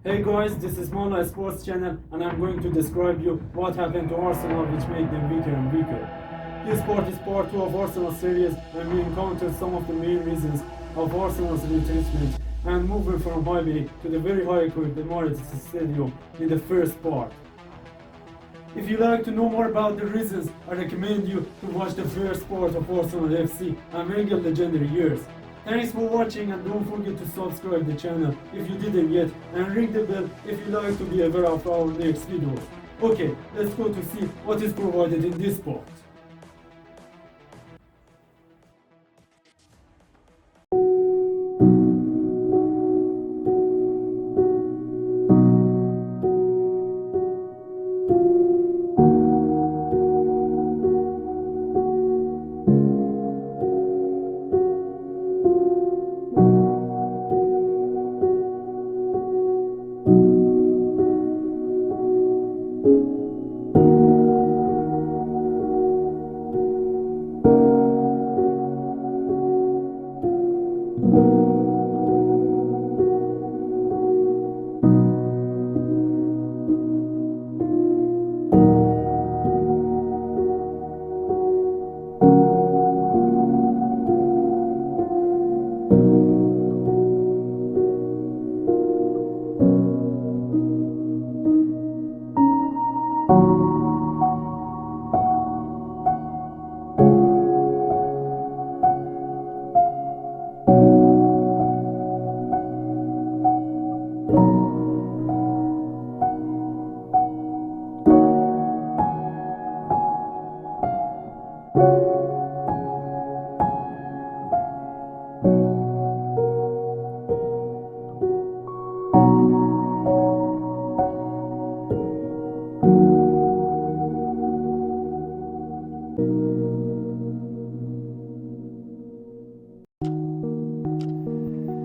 Hey guys, this is Mola Sports Channel and I'm going to describe you what happened to Arsenal which made them weaker and weaker. This part is part 2 of Arsenal series and we encountered some of the main reasons of Arsenal's retrenchment and moving from high league to the very high equipped Emeretis stadium in the first part. If you like to know more about the reasons, I recommend you to watch the first part of Arsenal FC and Wenger legendary years. Thanks for watching and don't forget to subscribe the channel if you didn't yet and ring the bell if you like to be aware of our next videos. Okay, let's go to see what is provided in this part.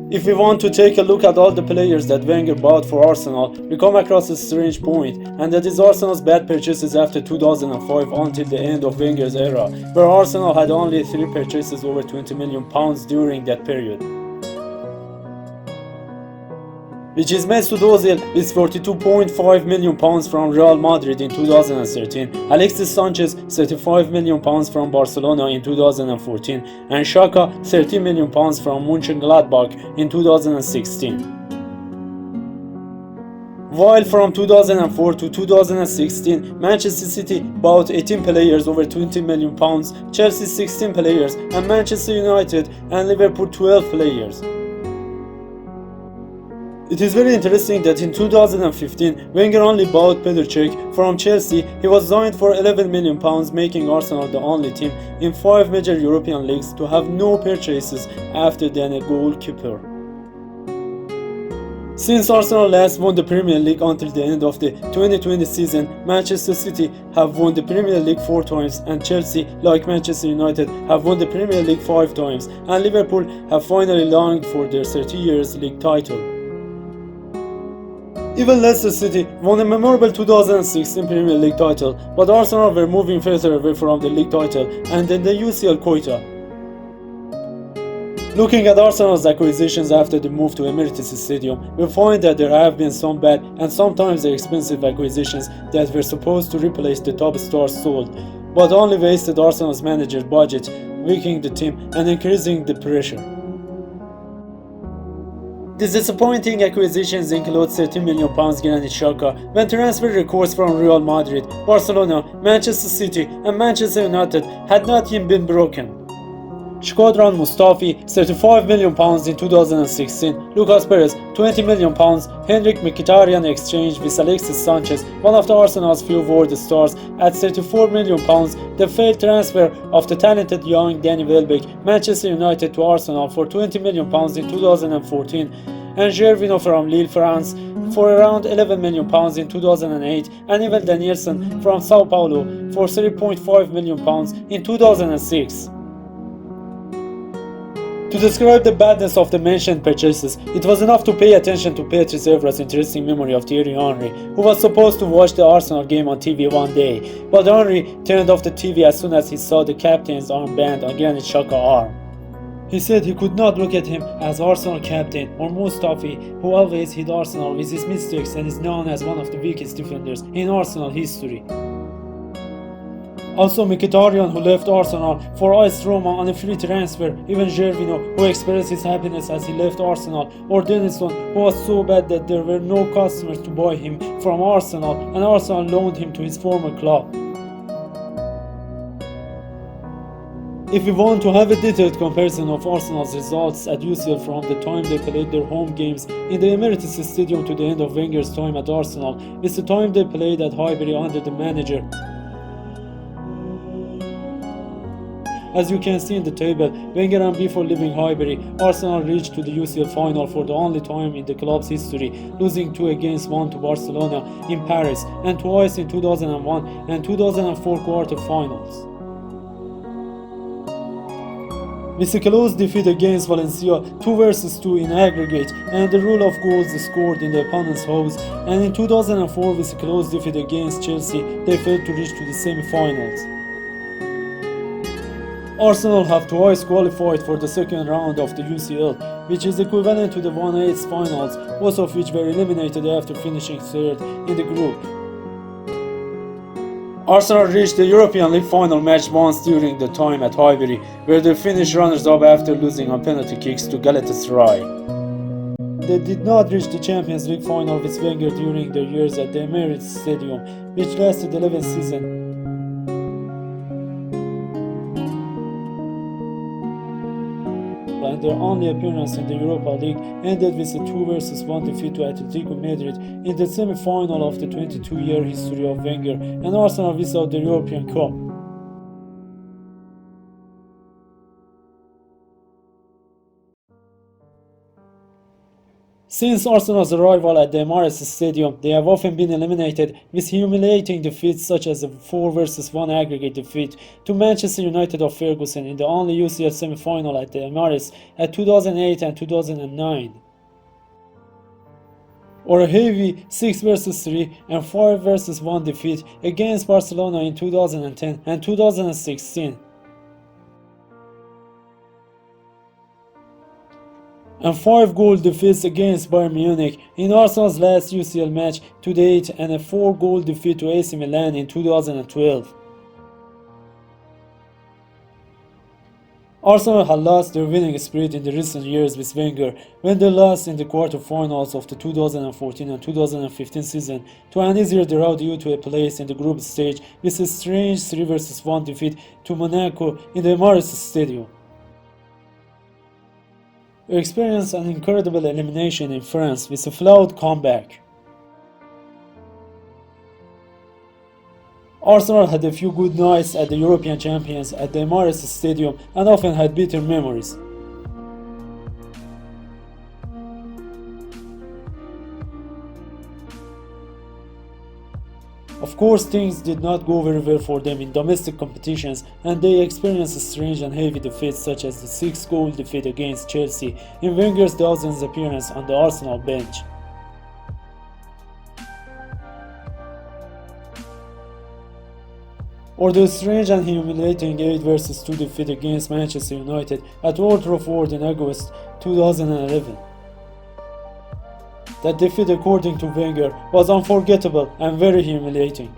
If we want to take a look at all the players that Wenger bought for Arsenal, we come across a strange point, and that is Arsenal's bad purchases after 2005 until the end of Wenger's era, where Arsenal had only 3 purchases over £20 million during that period. Which is Mesut Ozil with £42.5 million from Real Madrid in 2013, Alexis Sanchez £35 million from Barcelona in 2014, and Xhaka £30 million from Mönchengladbach in 2016. While from 2004 to 2016, Manchester City bought 18 players over £20 million, Chelsea 16 players, and Manchester United and Liverpool 12 players. It is very interesting that in 2015, Wenger only bought Petr Cech from Chelsea. He was signed for £11 million, making Arsenal the only team in 5 major European leagues to have no purchases after than a goalkeeper. Since Arsenal last won the Premier League until the end of the 2020 season, Manchester City have won the Premier League 4 times, and Chelsea, like Manchester United, have won the Premier League 5 times, and Liverpool have finally longed for their 30 years league title. Even Leicester City won a memorable 2016 Premier League title, but Arsenal were moving further away from the league title and then the UCL quota. Looking at Arsenal's acquisitions after the move to Emeretis Stadium, we find that there have been some bad and sometimes expensive acquisitions that were supposed to replace the top stars sold, but only wasted Arsenal's manager's budget, weakening the team and increasing the pressure. These disappointing acquisitions include £30 million Granit Xhaka, when transfer records from Real Madrid, Barcelona, Manchester City and Manchester United had not yet been broken. Shkodran Mustafi, £35 million in 2016, Lucas Perez, £20 million, Henrik Mkhitaryan exchange with Alexis Sanchez, one of the Arsenal's few world stars, at £34 million, the failed transfer of the talented young Danny Welbeck, Manchester United to Arsenal for £20 million in 2014, and Gervinho from Lille, France, for around £11 million in 2008, and Ivan Danielson from Sao Paulo for £3.5 million in 2006. To describe the badness of the mentioned purchases, it was enough to pay attention to Patrice Evra's interesting memory of Thierry Henry, who was supposed to watch the Arsenal game on TV one day, but Henry turned off the TV as soon as he saw the captain's armband on Granit Xhaka's arm. He said he could not look at him as Arsenal captain or Mustafi, who always hit Arsenal with his mistakes and is known as one of the weakest defenders in Arsenal history. Also Mkhitaryan, who left Arsenal for AS Roma on a free transfer, even Gervinho, who expressed his happiness as he left Arsenal, or Denison, who was so bad that there were no customers to buy him from Arsenal and Arsenal loaned him to his former club. If we want to have a detailed comparison of Arsenal's results at UCL from the time they played their home games in the Emeretis stadium to the end of Wenger's time at Arsenal, with the time they played at Highbury under the manager. As you can see in the table, Wenger and before leaving Highbury, Arsenal reached to the UCL final for the only time in the club's history, losing 2-1 to Barcelona in Paris and twice in 2001 and 2004 quarter-finals. With a close defeat against Valencia, 2-2 in aggregate, and the rule of goals scored in the opponent's house, and in 2004 with a close defeat against Chelsea, they failed to reach to the semi-finals. Arsenal have twice qualified for the second round of the UCL, which is equivalent to the 1/8 finals, both of which were eliminated after finishing third in the group. Arsenal reached the European League final match once during the time at Highbury, where they finished runners-up after losing on penalty kicks to Galatasaray. They did not reach the Champions League final with Wenger during their years at the Emeretis Stadium, which lasted 11 seasons. And their only appearance in the Europa League ended with a 2-1 defeat to Atletico Madrid in the semi-final of the 22-year history of Wenger, and Arsenal without the European Cup. Since Arsenal's arrival at the Emeretis Stadium, they have often been eliminated with humiliating defeats such as a 4-1 aggregate defeat to Manchester United of Ferguson in the only UCL semi-final at the Emirates at 2008 and 2009. Or a heavy 6-3 and 5-1 defeat against Barcelona in 2010 and 2016. And 5-goal defeats against Bayern Munich in Arsenal's last UCL match to date, and a 4-goal defeat to AC Milan in 2012. Arsenal had lost their winning spirit in the recent years with Wenger when they lost in the quarter-finals of the 2014 and 2015 season to an easier draw due to a place in the group stage with a strange 3-1 defeat to Monaco in the Emeretis Stadium. We experienced an incredible elimination in France with a flawed comeback. Arsenal had a few good nights at the European champions at the Emeretis Stadium and often had bitter memories. Of course, things did not go very well for them in domestic competitions, and they experienced strange and heavy defeats such as the 6-goal defeat against Chelsea in Wenger's 1000th appearance on the Arsenal bench. Or the strange and humiliating 8-2 defeat against Manchester United at Old Trafford in August 2011. That defeat, according to Wenger, was unforgettable and very humiliating.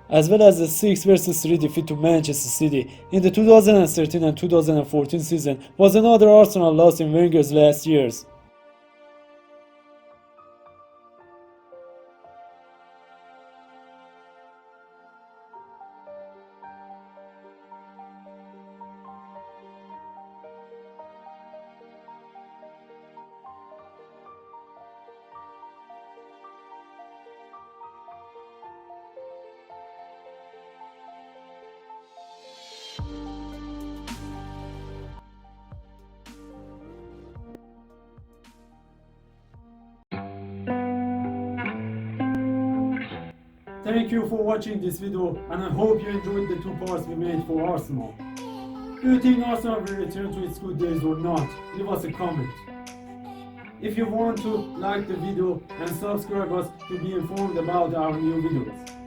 As well as the 6-3 defeat to Manchester City in the 2013 and 2014 season was another Arsenal loss in Wenger's last years. Thank you for watching this video, and I hope you enjoyed the 2 parts we made for Arsenal. Do you think Arsenal will return to its good days or not? Leave us a comment. If you want to, like the video and subscribe us to be informed about our new videos.